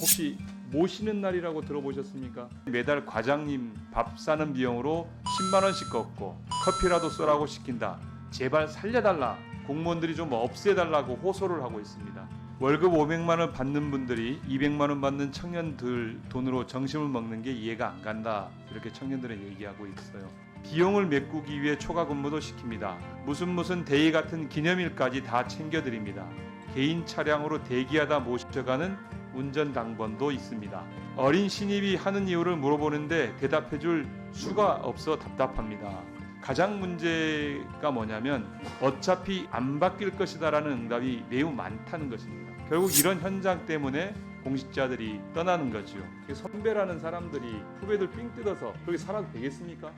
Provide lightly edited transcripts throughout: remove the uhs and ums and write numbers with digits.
혹시 모시는 날이라고 들어보셨습니까? 매달 과장님 밥 사는 비용으로 10만 원씩 걷고 커피라도 쏘라고 시킨다. 제발 살려달라. 공무원들이 좀 없애달라고 호소를 하고 있습니다. 월급 500만 원 받는 분들이 200만 원 받는 청년들 돈으로 점심을 먹는 게 이해가 안 간다. 이렇게 청년들은 얘기하고 있어요. 비용을 메꾸기 위해 초과 근무도 시킵니다. 무슨 데이 같은 기념일까지 다 챙겨드립니다. 개인 차량으로 대기하다 모셔가는 운전 당번도 있습니다. 어린 신입이 하는 이유를 물어보는데 대답해줄 수가 없어 답답합니다. 가장 문제가 뭐냐면 어차피 안 바뀔 것이다라는 응답이 매우 많다는 것입니다. 결국 이런 현장 때문에 공직자들이 떠나는 거죠. 선배라는 사람들이 후배들 삥 뜯어서 그렇게 살아도 되겠습니까?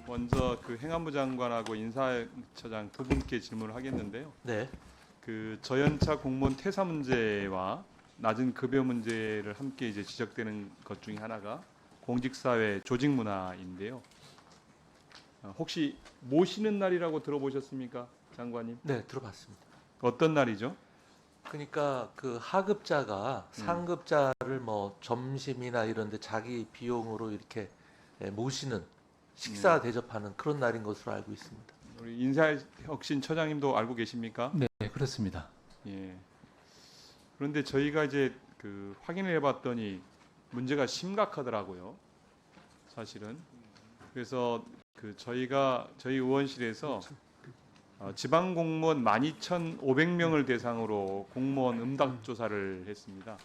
먼저 그 행안부 장관하고 인사처장 두 분께 질문을 하겠는데요. 네. 그 저연차 공무원 퇴사 문제와 낮은 급여 문제를 함께 이제 지적되는 것 중에 하나가 공직사회 조직 문화인데요. 혹시 모시는 날이라고 들어보셨습니까, 장관님? 네, 들어봤습니다. 어떤 날이죠? 그러니까 그 하급자가 상급자를 뭐 점심이나 이런 데 자기 비용으로 이렇게 모시는 식사 대접하는 그런 날인 것으로 알고 있습니다. 우리 인사혁신 처장님도 알고 계십니까? 네, 그렇습니다. 예. 그런데 저희가 이제 그 확인을 해봤더니 문제가 심각하더라고요. 사실은. 그래서 그 저희 의원실에서 지방 공무원 12,500명을 대상으로 공무원 응답 조사를 했습니다.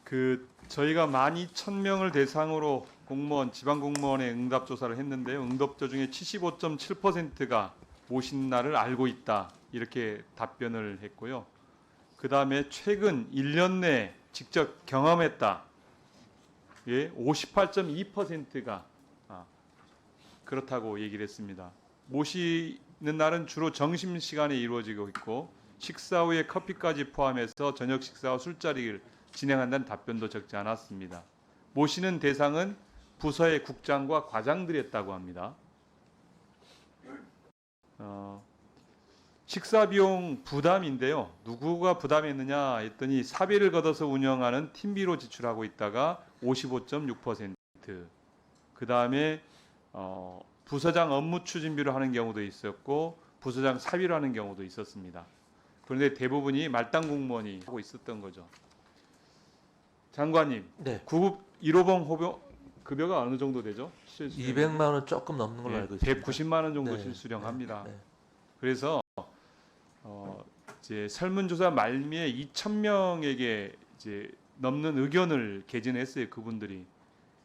그 저희가 12,000명을 대상으로 지방 공무원의 응답 조사를 했는데요. 응답자 중에 75.7%가 모신 날을 알고 있다. 이렇게 답변을 했고요. 그 다음에 최근 1년 내에 직접 경험했다. 예, 58.2%가 그렇다고 얘기를 했습니다. 모시는 날은 주로 점심시간에 이루어지고 있고 식사 후에 커피까지 포함해서 저녁 식사와 술자리를 진행한다는 답변도 적지 않았습니다. 모시는 대상은 부서의 국장과 과장들이었다고 합니다. 식사 비용 부담인데요. 누구가 부담했느냐 했더니 사비를 걷어서 운영하는 팀비로 지출하고 있다가 55.6%. 그 다음에 부서장 업무 추진비로 하는 경우도 있었고 부서장 사비로 하는 경우도 있었습니다. 그런데 대부분이 말단 공무원이 하고 있었던 거죠. 장관님, 네. 구급 1호봉 급여가 어느 정도 되죠? 200만 원 조금 넘는 걸로 알고 있습니다. 190만 원 정도 네, 실수령합니다. 네. 그래서 이제 설문조사 말미에 2,000명에게 이제 넘는 의견을 개진했어요. 그분들이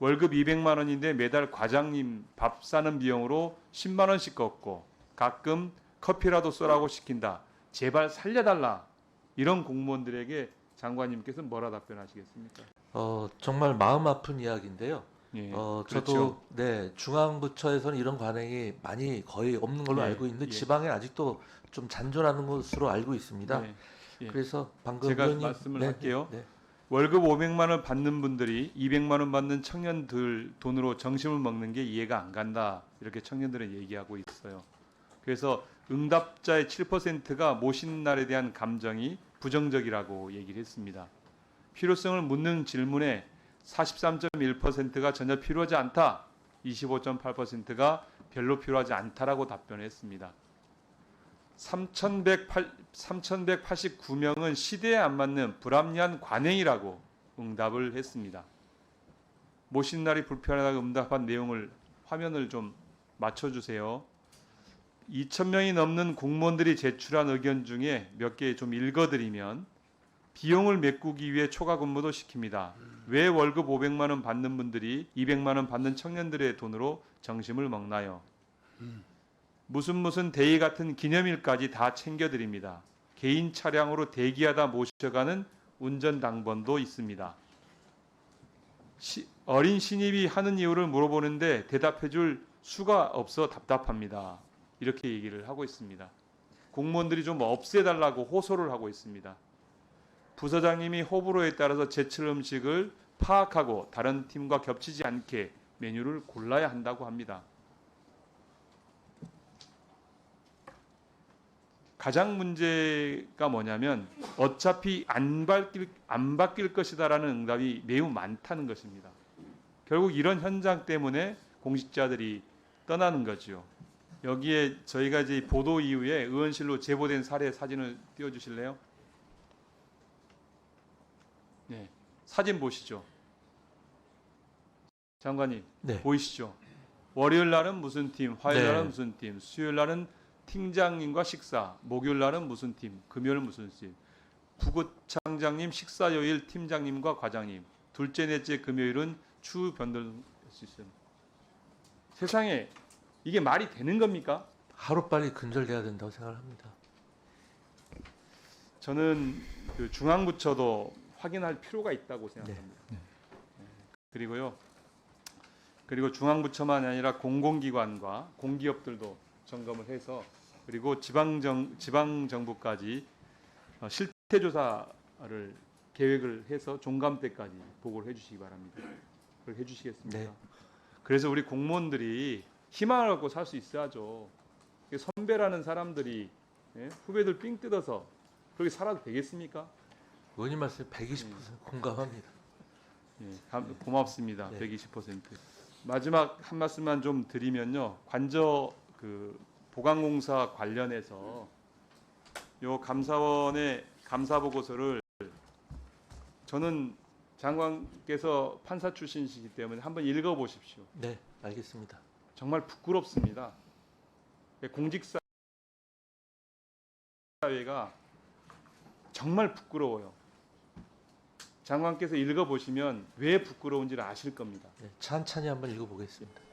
월급 200만 원인데 매달 과장님 밥 사는 비용으로 10만 원씩 걷고 가끔 커피라도 쏘라고 시킨다. 제발 살려달라. 이런 공무원들에게 장관님께서 뭐라 답변하시겠습니까? 정말 마음 아픈 이야기인데요. 예, 저도 그렇죠. 네, 중앙부처에서는 이런 관행이 거의 없는 걸로 예, 알고 있는데 예. 지방에 아직도 좀 잔존하는 것으로 알고 있습니다. 예, 예. 그래서 방금 제가 의원님 말씀을 네, 할게요. 네, 월급 500만 원 받는 분들이 200만 원 받는 청년들 돈으로 점심을 먹는 게 이해가 안 간다. 이렇게 청년들은 얘기하고 있어요. 그래서 응답자의 7%가 모신 날에 대한 감정이 부정적이라고 얘기를 했습니다. 필요성을 묻는 질문에 43.1%가 전혀 필요하지 않다. 25.8%가 별로 필요하지 않다라고 답변했습니다. 3,189명은 시대에 안 맞는 불합리한 관행이라고 응답을 했습니다. 모신 날이 불편하다고 응답한 내용을 화면을 좀 맞춰주세요. 2,000명이 넘는 공무원들이 제출한 의견 중에 몇 개 좀 읽어드리면 비용을 메꾸기 위해 초과 근무도 시킵니다. 왜 월급 500만 원 받는 분들이 200만 원 받는 청년들의 돈으로 점심을 먹나요? 무슨 데이 같은 기념일까지 다 챙겨드립니다. 개인 차량으로 대기하다 모셔가는 운전 당번도 있습니다. 어린 신입이 하는 이유를 물어보는데 대답해줄 수가 없어 답답합니다. 이렇게 얘기를 하고 있습니다. 공무원들이 좀 없애달라고 호소를 하고 있습니다. 부서장님이 호불호에 따라서 제출 음식을 파악하고 다른 팀과 겹치지 않게 메뉴를 골라야 한다고 합니다. 가장 문제가 뭐냐면 어차피 안 바뀔 것이다라는 응답이 매우 많다는 것입니다. 결국 이런 현장 때문에 공직자들이 떠나는 거죠. 여기에 저희가 이제 보도 이후에 의원실로 제보된 사례 사진을 띄워주실래요? 네, 사진 보시죠. 장관님, 네. 보이시죠? 월요일 날은 무슨 팀, 화요일 네. 날은 무슨 팀, 수요일 날은 팀장님과 식사, 목요일 날은 무슨 팀, 금요일은 무슨 팀, 부구청장님 식사 요일 팀장님과 과장님, 둘째 넷째 금요일은 추후 변동할 수 있어요. 세상에 이게 말이 되는 겁니까? 하루빨리 근절돼야 된다고 생각합니다. 저는 그 중앙부처도 확인할 필요가 있다고 생각합니다. 그리고 중앙부처만 아니라 공공기관과 공기업들도 점검을 해서 그리고 지방정부까지 실태조사를 계획을 해서 종감 때까지 보고를 해주시기 바랍니다. 그걸 해주시겠습니까? 네. 그래서 우리 공무원들이 희망을 갖고 살 수 있어야죠. 선배라는 사람들이 후배들 삥 뜯어서 그렇게 살아도 되겠습니까? 의원님 말씀에 120% 공감합니다. 고맙습니다. 네. 120%. 마지막 한 말씀만 좀 드리면요. 관저 보강공사 관련해서 요 감사원의 감사 보고서를 저는 장관께서 판사 출신이시기 때문에 한번 읽어보십시오. 네, 알겠습니다. 정말 부끄럽습니다. 공직사회가 정말 부끄러워요. 장관께서 읽어보시면 왜 부끄러운지를 아실 겁니다. 네, 찬찬히 한번 읽어보겠습니다.